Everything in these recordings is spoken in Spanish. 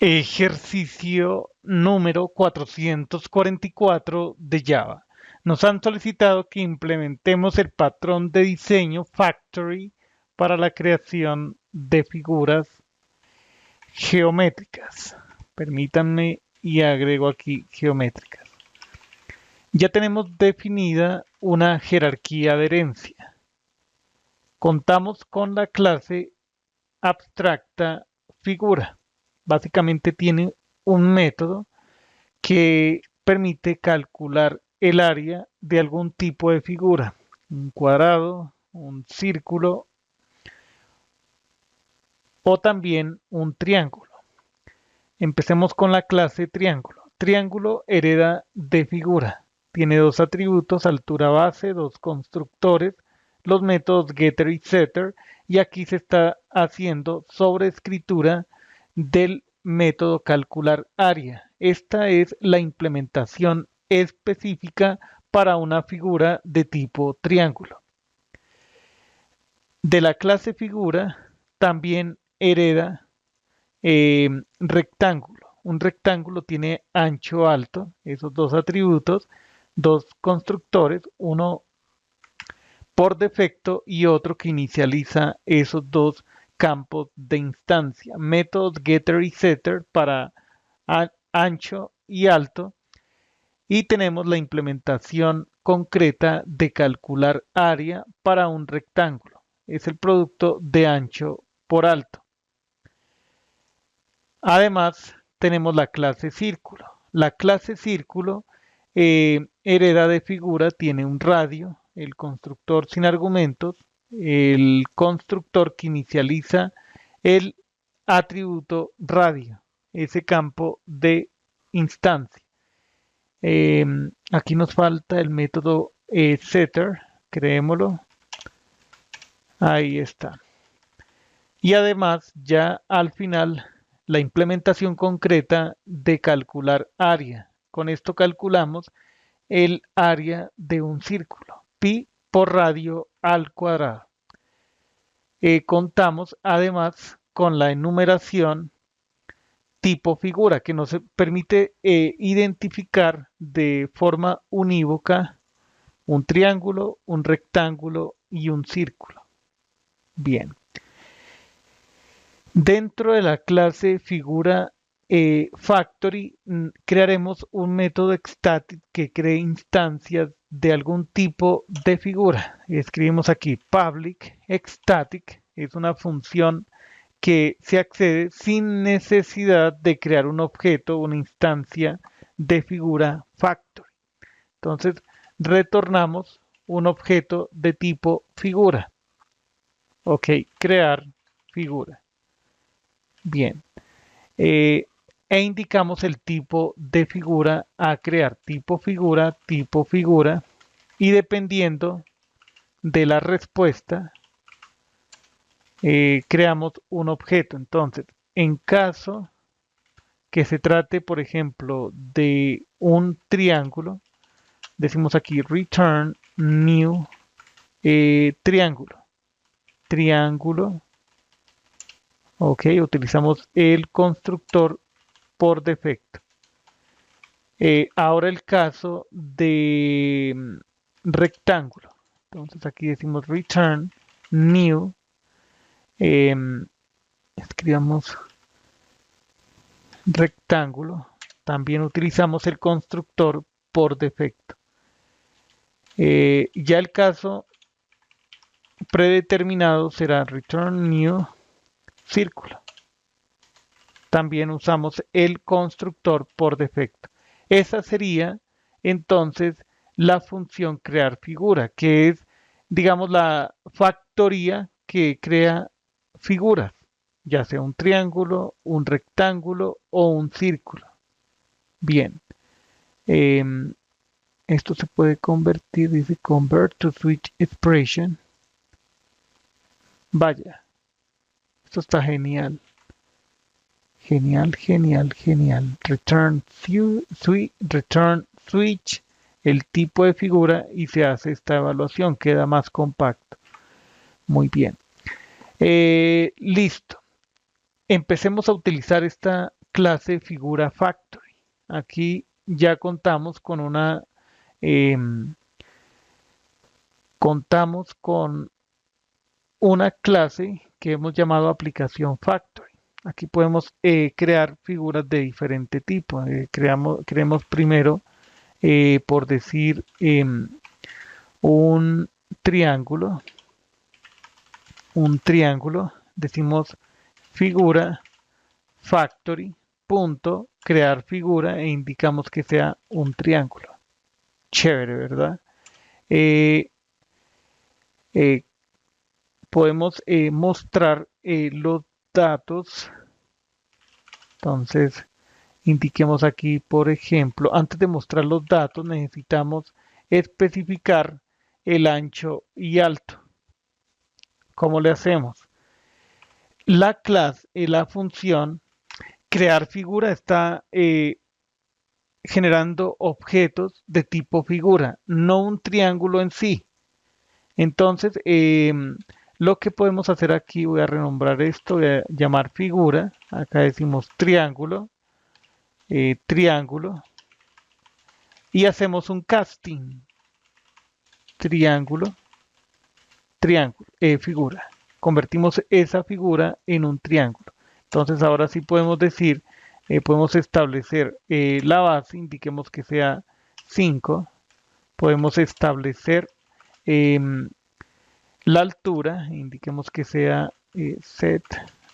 Ejercicio número 444 de Java. Nos han solicitado que implementemos el patrón de diseño Factory para la creación de figuras geométricas. Permítanme y agrego aquí geométricas. Ya tenemos definida una jerarquía de herencia. Contamos con la clase abstracta figura. Básicamente tiene un método que permite calcular el área de algún tipo de figura, un cuadrado, un círculo o también un triángulo. Empecemos con la clase triángulo. Triángulo hereda de figura. Tiene dos atributos, altura base, dos constructores, los métodos getter y setter, y aquí se está haciendo sobreescritura del método calcular área. Esta es la implementación específica para una figura de tipo triángulo. De la clase figura también hereda rectángulo. Un rectángulo tiene ancho alto, esos dos atributos, dos constructores, uno por defecto y otro que inicializa esos dos campos de instancia. Métodos getter y setter para ancho y alto. Y tenemos la implementación concreta de calcular área para un rectángulo. Es el producto de ancho por alto. Además, tenemos la clase círculo. La clase círculo hereda de figura, tiene un radio, el constructor sin argumentos, el constructor que inicializa el atributo radio, ese campo de instancia. Aquí nos falta el método setter, creémoslo. Ahí está. Y además, ya al final, la implementación concreta de calcular área. Con esto calculamos el área de un círculo, pi por radio al cuadrado. Contamos además con la enumeración tipo figura que nos permite identificar de forma unívoca un triángulo, un rectángulo y un círculo. Bien. Dentro de la clase figura factory crearemos un método static que cree instancias de algún tipo de figura. Escribimos aquí public static, es una función que se accede sin necesidad de crear un objeto, una instancia de figura factory. Entonces, retornamos un objeto de tipo figura. Ok, crear figura. Bien. E indicamos el tipo de figura a crear. tipo figura. Y dependiendo de la respuesta, creamos un objeto. Entonces, en caso que se trate, por ejemplo, de un triángulo, decimos aquí return new triángulo. Triángulo. Ok, utilizamos el constructor por defecto. Ahora el caso de rectángulo. Entonces aquí decimos return new. Eh, escribamos rectángulo. También utilizamos el constructor por defecto. Ya el caso predeterminado será return new círculo. También usamos el constructor por defecto. Esa sería entonces la función crear figura, que es, digamos, la factoría que crea figuras, ya sea un triángulo, un rectángulo o un círculo. Bien, eh, esto se puede convertir, dice convert to switch expression. Vaya, esto está genial. Genial, genial, genial. Return switch, el tipo de figura y se hace esta evaluación, queda más compacto. Muy bien. Listo. Empecemos a utilizar esta clase figura factory. Aquí ya contamos con una clase que hemos llamado aplicación factory. Aquí podemos crear figuras de diferente tipo. Creemos primero, por decir, un triángulo. Decimos figura factory punto crear figura e indicamos que sea un triángulo. Chévere, ¿verdad? Eh, eh, Podemos mostrar los datos. Entonces, indiquemos aquí, por ejemplo, antes de mostrar los datos, necesitamos especificar el ancho y alto. ¿Cómo le hacemos? La clase, la función crear figura está generando objetos de tipo figura, no un triángulo en sí. Entonces, lo que podemos hacer aquí, voy a renombrar esto, voy a llamar figura, acá decimos triángulo, triángulo, y hacemos un casting, triángulo, triángulo, figura. Convertimos esa figura en un triángulo. Entonces ahora sí podemos decir, podemos establecer la base, indiquemos que sea 5, podemos establecer la altura, indiquemos que sea set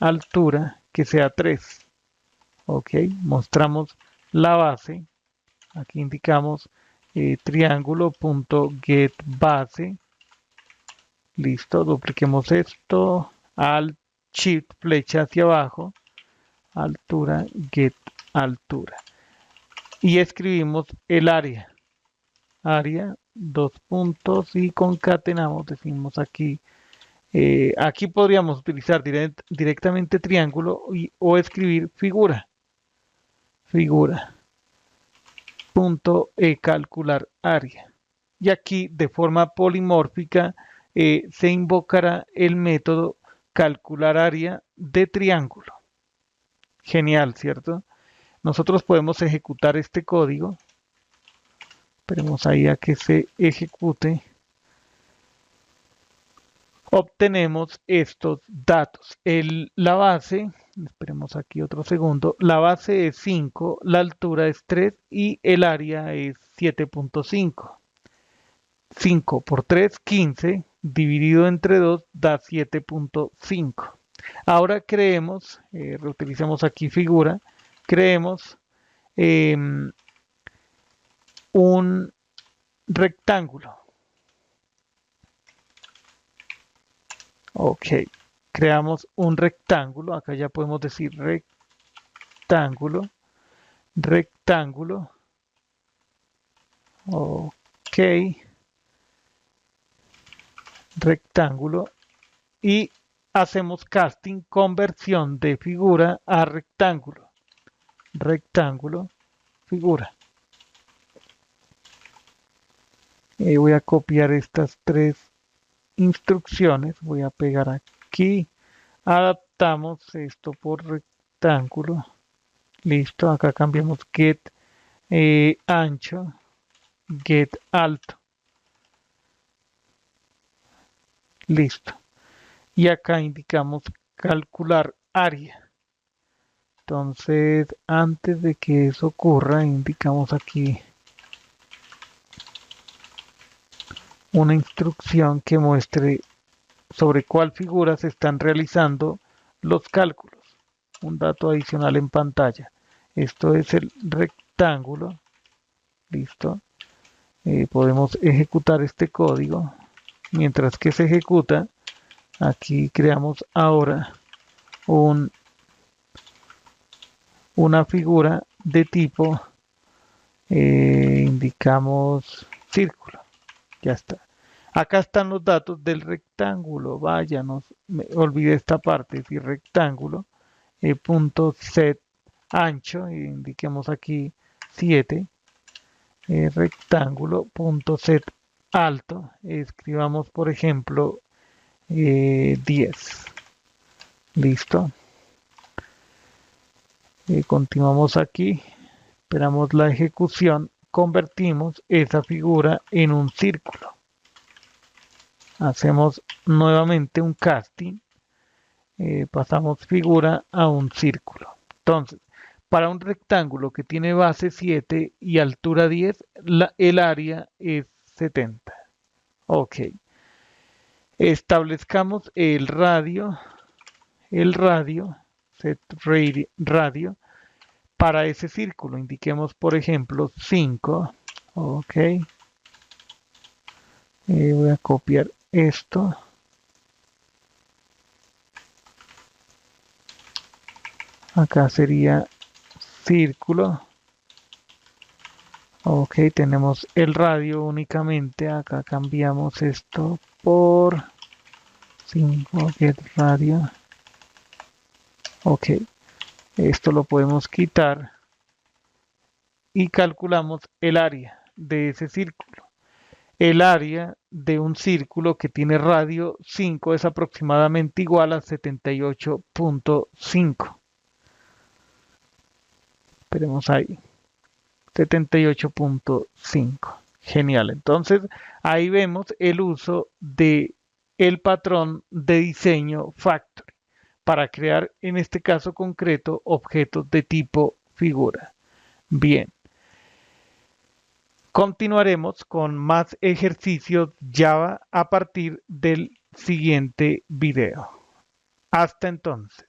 altura, que sea 3. Ok, mostramos la base. Aquí indicamos triángulo.getBase. Listo, dupliquemos esto. Alt Shift, flecha hacia abajo. Altura, get altura. Y escribimos el área. Área, 2 puntos y concatenamos, decimos aquí. Aquí podríamos utilizar directamente triángulo o escribir figura. Figura. Punto calcular área. Y aquí de forma polimórfica se invocará el método calcular área de triángulo. Genial, ¿cierto? Nosotros podemos ejecutar este código. Esperemos ahí a que se ejecute. Obtenemos estos datos. La base, esperemos aquí otro segundo, la base es 5, la altura es 3 y el área es 7.5. 5 por 3, 15, dividido entre 2 da 7.5. Ahora creemos, reutilizamos aquí figura, creemos un rectángulo. Ok, creamos un rectángulo, acá ya podemos decir rectángulo, rectángulo, ok, rectángulo, y hacemos casting, conversión de figura a rectángulo, rectángulo, figura. Voy a copiar estas 3 instrucciones, voy a pegar aquí, adaptamos esto por rectángulo, listo, acá cambiamos get ancho, get alto, listo, y acá indicamos calcular área. Entonces, antes de que eso ocurra, indicamos aquí una instrucción que muestre sobre cuál figura se están realizando los cálculos. Un dato adicional en pantalla. Esto es el rectángulo. Listo. Podemos ejecutar este código. Mientras que se ejecuta, aquí creamos ahora una figura de tipo, indicamos círculo. Ya está. Acá están los datos del rectángulo. Vaya, me olvidé esta parte. Es decir, rectángulo. Punto set ancho. Indiquemos aquí 7. Rectángulo. Punto set alto. Escribamos, por ejemplo, 10. Listo. Continuamos aquí, esperamos la ejecución, convertimos esa figura en un círculo. Hacemos nuevamente un casting, pasamos figura a un círculo. Entonces, para un rectángulo que tiene base 7 y altura 10, el área es 70. Ok. Establezcamos el radio, set radio, para ese círculo. Indiquemos, por ejemplo, 5. Ok. Voy a copiar esto. Acá sería círculo. Ok, tenemos el radio únicamente. Acá cambiamos esto por 5 get radio. Ok, esto lo podemos quitar y calculamos el área de ese círculo. El área de un círculo que tiene radio 5 es aproximadamente igual a 78.5. Esperemos ahí. 78.5. Genial. Entonces, ahí vemos el uso de el patrón de diseño Factory para crear, en este caso concreto, objetos de tipo figura. Bien. Continuaremos con más ejercicios Java a partir del siguiente video. Hasta entonces.